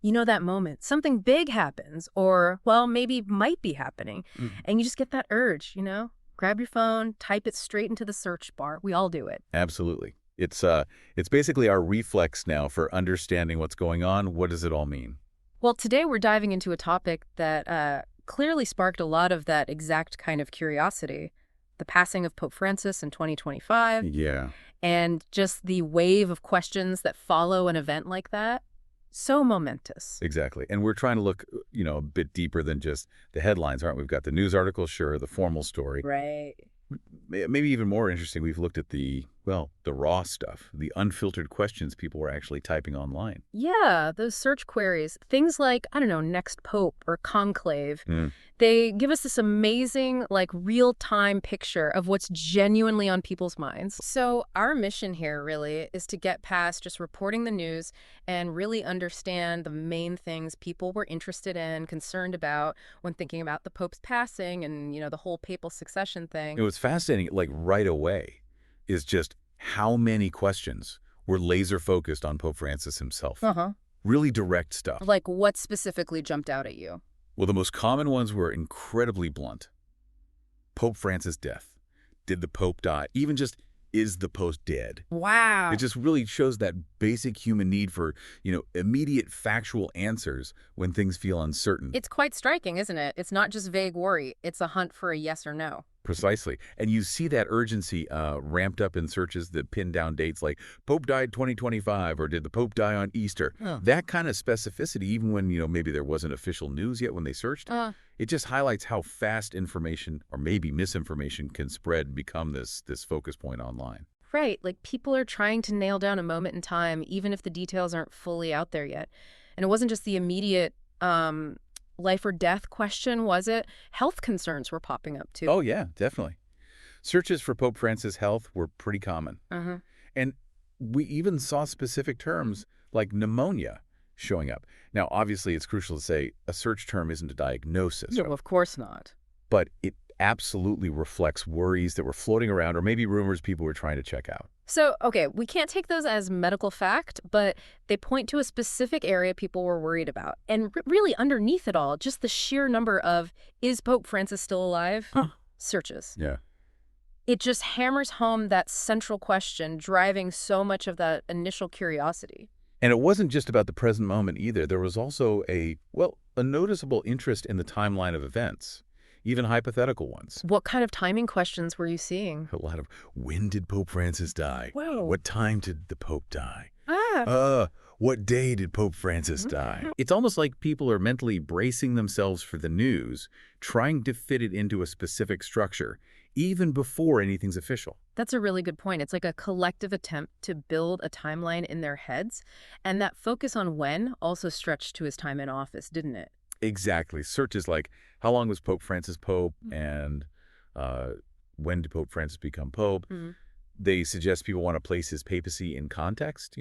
You know that moment, something big happens, or, well, maybe might be happening, Mm. and you just get that urge, Grab your phone, type it straight into the search bar. We all do it. Absolutely. It's basically our reflex now for understanding what's going on. What does it all mean? Well, today we're diving into a topic that clearly sparked a lot of that exact kind of curiosity. The passing of Pope Francis in 2025, Yeah, and just the wave of questions that follow an event like that. So momentous. exactly. And we're trying to look, a bit deeper than just the headlines, aren't we? We've got the news article, sure, the formal story. Right. Maybe even more interesting, we've looked at the raw stuff, the unfiltered questions people were actually typing online. Yeah, those search queries, things like, I don't know, next pope or conclave, Mm. they give us this amazing, like, real-time picture of what's genuinely on people's minds. So our mission here really is to get past just reporting the news and really understand the main things people were interested in, concerned about when thinking about the pope's passing and, the whole papal succession thing. It was fascinating, like right away, is just how many questions were laser focused on Pope Francis himself. Uh-huh. Really direct stuff. Like, what specifically jumped out at you? Well, the most common ones were incredibly blunt. Pope Francis' death. Did the Pope die? Even just, is the Pope dead? Wow. It just really shows that basic human need for, immediate factual answers when things feel uncertain. It's quite striking, isn't it? It's not just vague worry. It's a hunt for a yes or no. Precisely. And you see that urgency ramped up in searches that pin down dates like Pope died 2025 or did the Pope die on Easter? Huh. That kind of specificity, even when, maybe there wasn't official news yet when they searched, it just highlights how fast information or maybe misinformation can spread and become this focus point online. Right. Like, people are trying to nail down a moment in time, even if the details aren't fully out there yet. And it wasn't just the immediate life or death question, was it? Health concerns were popping up, too. Oh, yeah, definitely. Searches for Pope Francis' health were pretty common. Uh-huh. And we even saw specific terms like pneumonia showing up. Now, obviously, it's crucial to say a search term isn't a diagnosis, No, of course not. but it absolutely reflects worries that were floating around or maybe rumors people were trying to check out. So, okay, we can't take those as medical fact, but they point to a specific area people were worried about. And really underneath it all, just the sheer number of, is Pope Francis still alive? Searches. Yeah. It just hammers home that central question, driving so much of that initial curiosity. And it wasn't just about the present moment either. There was also a noticeable interest in the timeline of events, even hypothetical ones. What kind of timing questions were you seeing? A lot of, when did Pope Francis die? Whoa. What time did the Pope die? Ah. What day did Pope Francis die? It's almost like people are mentally bracing themselves for the news, trying to fit it into a specific structure, even before anything's official. That's a really good point. It's like a collective attempt to build a timeline in their heads. And that focus on when also stretched to his time in office, didn't it? Exactly. Searches like, how long was Pope Francis Pope? And when did Pope Francis become Pope? Mm-hmm. They suggest people want to place his papacy in context,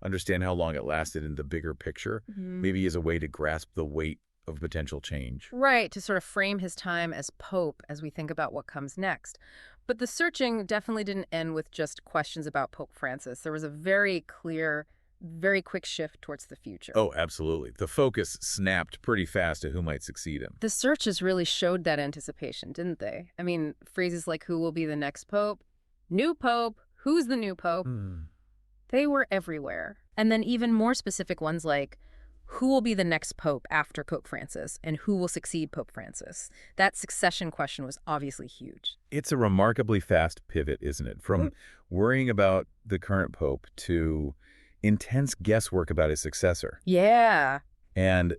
understand how long it lasted in the bigger picture, maybe as a way to grasp the weight of potential change. Right, to sort of frame his time as Pope as we think about what comes next. But the searching definitely didn't end with just questions about Pope Francis. There was a very clear, very quick shift towards the future. Oh, absolutely. The focus snapped pretty fast to who might succeed him. The searches really showed that anticipation, didn't they? I mean, phrases like, who will be the next Pope? New Pope? Who's the new Pope? They were everywhere. And then even more specific ones like, who will be the next Pope after Pope Francis? And who will succeed Pope Francis? That succession question was obviously huge. It's a remarkably fast pivot, isn't it? From worrying about the current Pope to intense guesswork about his successor. Yeah. And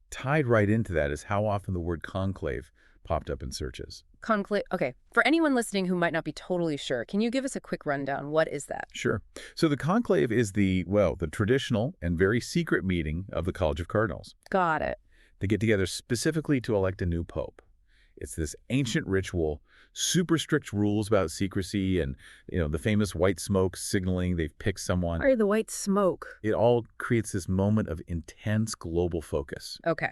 tied right into that is how often the word conclave popped up in searches. Conclave. Okay. For anyone listening who might not be totally sure, can you give us a quick rundown? What is that? Sure. So the conclave is the traditional and very secret meeting of the College of Cardinals. Got it. They get together specifically to elect a new pope. It's this ancient ritual, super strict rules about secrecy and, the famous white smoke signaling they've picked someone. Or the white smoke. It all creates this moment of intense global focus. Okay.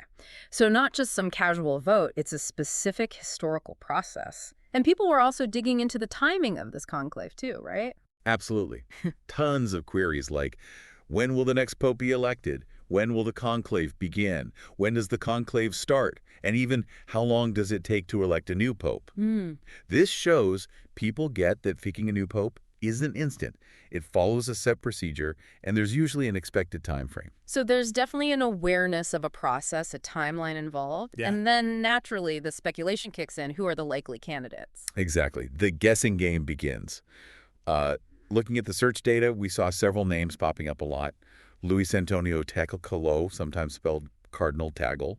So not just some casual vote, it's a specific historical process. And people were also digging into the timing of this conclave too, right? Absolutely. Tons of queries like, when will the next pope be elected? When will the conclave begin? When does the conclave start? And even how long does it take to elect a new pope? This shows people get that picking a new pope isn't instant. It follows a set procedure, and there's usually an expected time frame. So there's definitely an awareness of a process, a timeline involved, and then naturally the speculation kicks in. Who are the likely candidates? Exactly. The guessing game begins. Looking at the search data, we saw several names popping up a lot. Luis Antonio Tecolo, sometimes spelled Cardinal Tagle,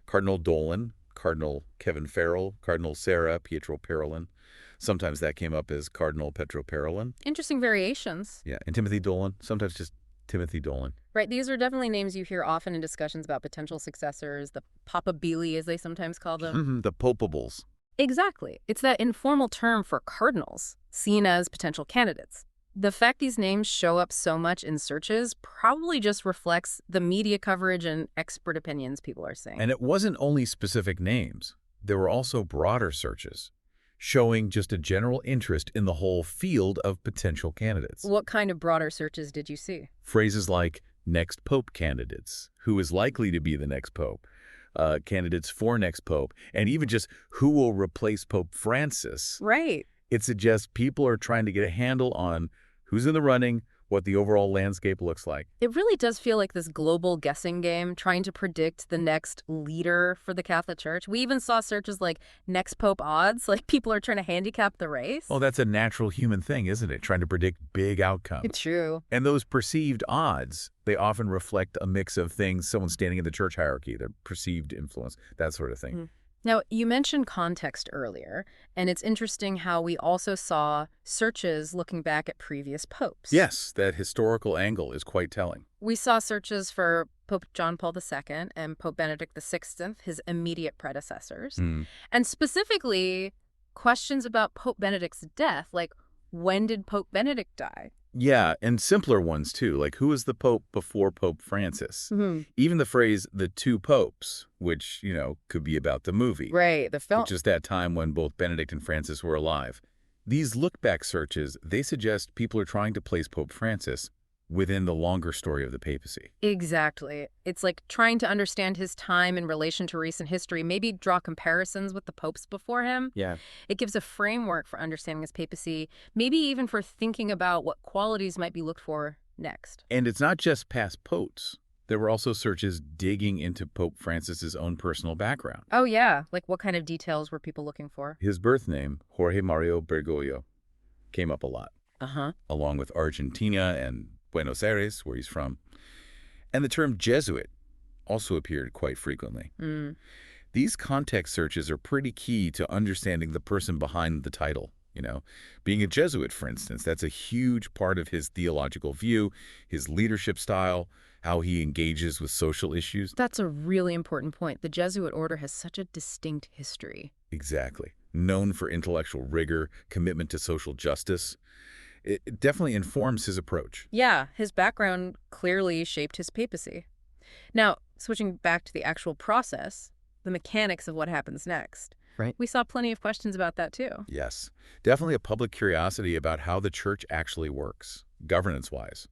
Cardinal Dolan, Cardinal Kevin Farrell, Cardinal Sarah Pietro Parolin. Sometimes that came up as Cardinal Petro Parolin. Interesting variations. Yeah, and Timothy Dolan, sometimes just Timothy Dolan. Right, these are definitely names you hear often in discussions about potential successors, the papabili, as they sometimes call them. The popables. Exactly. It's that informal term for cardinals, seen as potential candidates. The fact these names show up so much in searches probably just reflects the media coverage and expert opinions people are saying. And it wasn't only specific names. There were also broader searches, showing just a general interest in the whole field of potential candidates. What kind of broader searches did you see? Phrases like next pope candidates, who is likely to be the next pope, candidates for next pope, and even just who will replace Pope Francis. Right. It suggests people are trying to get a handle on who's in the running, what the overall landscape looks like. It really does feel like this global guessing game, trying to predict the next leader for the Catholic Church. We even saw searches like next pope odds, like people are trying to handicap the race. Oh, that's a natural human thing, isn't it? Trying to predict big outcomes. It's true. And those perceived odds, they often reflect a mix of things, someone standing in the church hierarchy, their perceived influence, that sort of thing. Now, you mentioned context earlier, and it's interesting how we also saw searches looking back at previous popes. Yes, that historical angle is quite telling. We saw searches for Pope John Paul II and Pope Benedict XVI, his immediate predecessors, and specifically questions about Pope Benedict's death, like when did Pope Benedict die? Yeah, and simpler ones too, like who was the pope before Pope Francis? Even the phrase, the two popes, which, could be about the movie. Right, the film. Which is that time when both Benedict and Francis were alive. These look-back searches, they suggest people are trying to place Pope Francis within the longer story of the papacy. Exactly. It's like trying to understand his time in relation to recent history, maybe draw comparisons with the popes before him. Yeah. It gives a framework for understanding his papacy, maybe even for thinking about what qualities might be looked for next. And it's not just past popes. There were also searches digging into Pope Francis's own personal background. Oh, yeah. Like what kind of details were people looking for? His birth name, Jorge Mario Bergoglio, came up a lot. Along with Argentina and Buenos Aires, where he's from. And the term Jesuit also appeared quite frequently. These context searches are pretty key to understanding the person behind the title. Being a Jesuit, for instance, that's a huge part of his theological view, his leadership style, how he engages with social issues. That's a really important point. The Jesuit order has such a distinct history. Exactly. Known for intellectual rigor, commitment to social justice. It definitely informs his approach. Yeah, his background clearly shaped his papacy. Now, switching back to the actual process, the mechanics of what happens next. Right. We saw plenty of questions about that too. Yes. Definitely a public curiosity about how the church actually works, governance-wise.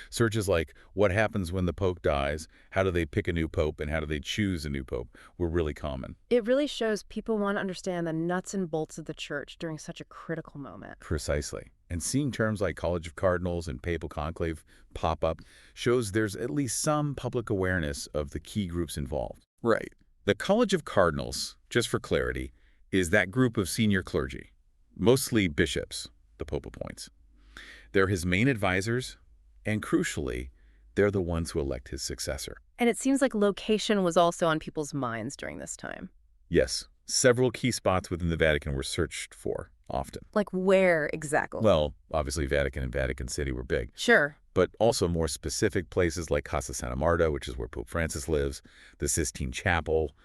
Searches like, what happens when the pope dies, how do they pick a new pope, and how do they choose a new pope, were really common. It really shows people want to understand the nuts and bolts of the church during such a critical moment. Precisely. And seeing terms like College of Cardinals and Papal Conclave pop up shows there's at least some public awareness of the key groups involved. Right. The College of Cardinals, just for clarity, is that group of senior clergy, mostly bishops, the Pope appoints. They're his main advisors, and crucially, they're the ones who elect his successor. And it seems like location was also on people's minds during this time. Yes, several key spots within the Vatican were searched for, often. Like where exactly? Well, obviously Vatican and Vatican City were big. Sure. But also more specific places like Casa Santa Marta, which is where Pope Francis lives, the Sistine Chapel,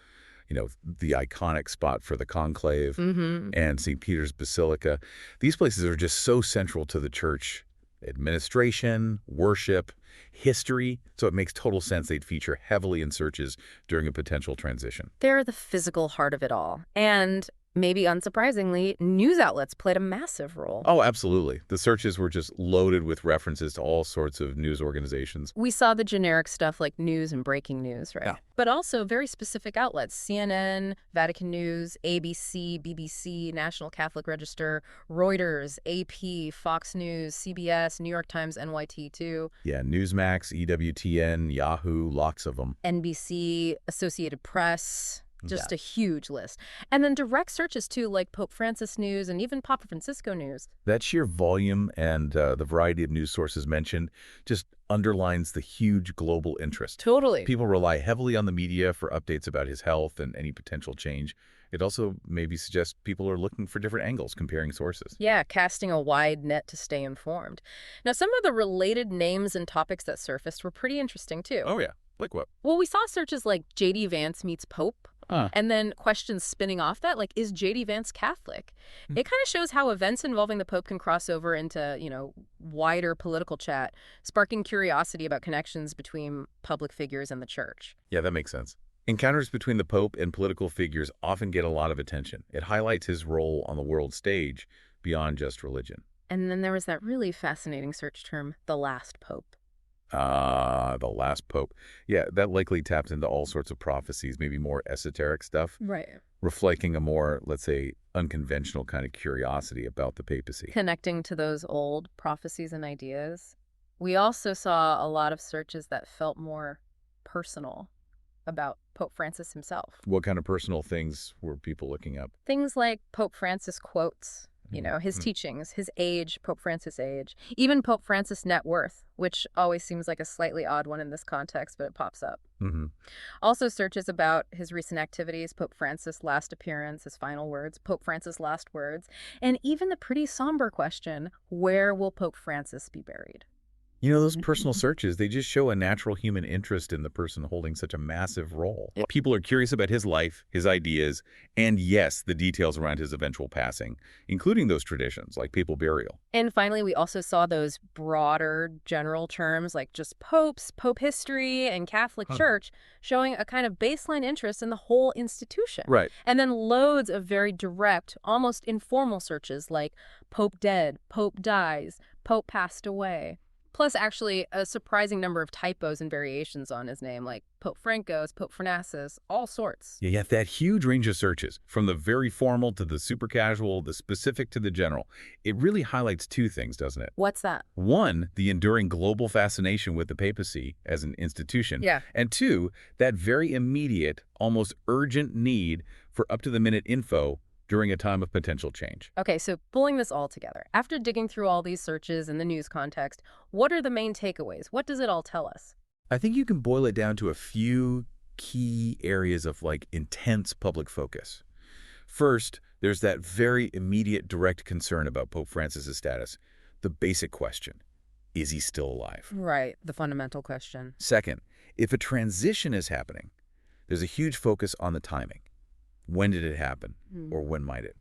the iconic spot for the conclave, and St. Peter's Basilica. These places are just so central to the church administration, worship, history, so it makes total sense they'd feature heavily in searches during a potential transition. They're the physical heart of it all. And maybe unsurprisingly, news outlets played a massive role. Oh, absolutely. The searches were just loaded with references to all sorts of news organizations. We saw the generic stuff like news and breaking news, right? Yeah. But also very specific outlets: CNN, Vatican News, ABC, BBC, National Catholic Register, Reuters, AP, Fox News, CBS, New York Times, NYT too. Yeah, Newsmax, EWTN, Yahoo, lots of them. NBC, Associated Press, just Yeah. a huge list. And then direct searches too, like Pope Francis News and even Papa Francisco News. That sheer volume and the variety of news sources mentioned just underlines the huge global interest. Totally. People rely heavily on the media for updates about his health and any potential change. It also maybe suggests people are looking for different angles, comparing sources. Yeah, casting a wide net to stay informed. Now, some of the related names and topics that surfaced were pretty interesting too. Oh, yeah. Like what? Well, we saw searches like J.D. Vance meets Pope. Huh. And then questions spinning off that, like, is J.D. Vance Catholic? It kind of shows how events involving the Pope can cross over into, wider political chat, sparking curiosity about connections between public figures and the church. Yeah, that makes sense. Encounters between the Pope and political figures often get a lot of attention. It highlights his role on the world stage beyond just religion. And then there was that really fascinating search term, the last Pope. The last Pope. Yeah, that likely taps into all sorts of prophecies, maybe more esoteric stuff, Right. reflecting a more, let's say, unconventional kind of curiosity about the papacy. Connecting to those old prophecies and ideas. We also saw a lot of searches that felt more personal about Pope Francis himself. What kind of personal things were people looking up? Things like Pope Francis quotes, his teachings, his age, Pope Francis' age, even Pope Francis' net worth, which always seems like a slightly odd one in this context, but it pops up. Mm-hmm. Also searches about his recent activities, Pope Francis' last appearance, his final words, Pope Francis' last words, and even the pretty somber question, where will Pope Francis be buried? Those personal searches, they just show a natural human interest in the person holding such a massive role. Yep. People are curious about his life, his ideas, and yes, the details around his eventual passing, including those traditions like papal burial. And finally, we also saw those broader general terms like just popes, pope history, and Catholic Church showing a kind of baseline interest in the whole institution. Right. And then loads of very direct, almost informal searches like Pope dead, Pope dies, Pope passed away. Plus, actually, a surprising number of typos and variations on his name, like Pope Francos, Pope Fernassus, all sorts. Yeah, that huge range of searches, from the very formal to the super casual, the specific to the general. It really highlights two things, doesn't it? What's that? One, the enduring global fascination with the papacy as an institution. Yeah. And two, that very immediate, almost urgent need for up-to-the-minute info during a time of potential change. Okay, so pulling this all together, after digging through all these searches in the news context, what are the main takeaways? What does it all tell us? I think you can boil it down to a few key areas of intense public focus. First, there's that very immediate direct concern about Pope Francis' status. The basic question, is he still alive? Right, the fundamental question. Second, if a transition is happening, there's a huge focus on the timing. When did it happen, or when might it?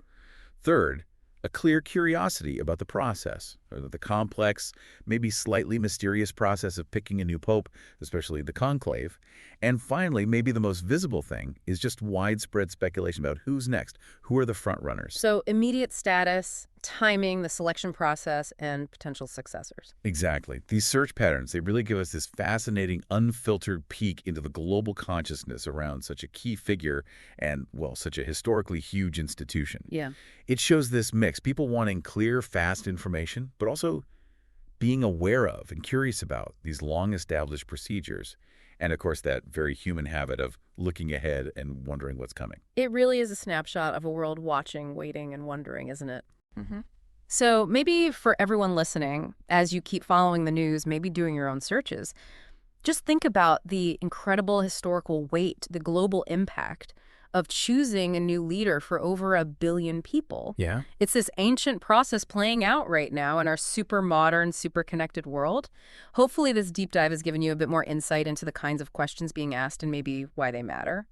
Third, a clear curiosity about the process, or the complex, maybe slightly mysterious process of picking a new pope, especially the conclave. And finally, maybe the most visible thing is just widespread speculation about who's next, who are the front runners. So immediate status, timing, the selection process, and potential successors. Exactly. These search patterns, they really give us this fascinating, unfiltered peek into the global consciousness around such a key figure and, well, such a historically huge institution. Yeah. It shows this mix, people wanting clear, fast information, but also being aware of and curious about these long-established procedures. And, of course, that very human habit of looking ahead and wondering what's coming. It really is a snapshot of a world watching, waiting, and wondering, isn't it? So maybe for everyone listening, as you keep following the news, maybe doing your own searches, just think about the incredible historical weight, the global impact of choosing a new leader for over 1 billion people. Yeah. It's this ancient process playing out right now in our super modern, super connected world. Hopefully this deep dive has given you a bit more insight into the kinds of questions being asked and maybe why they matter.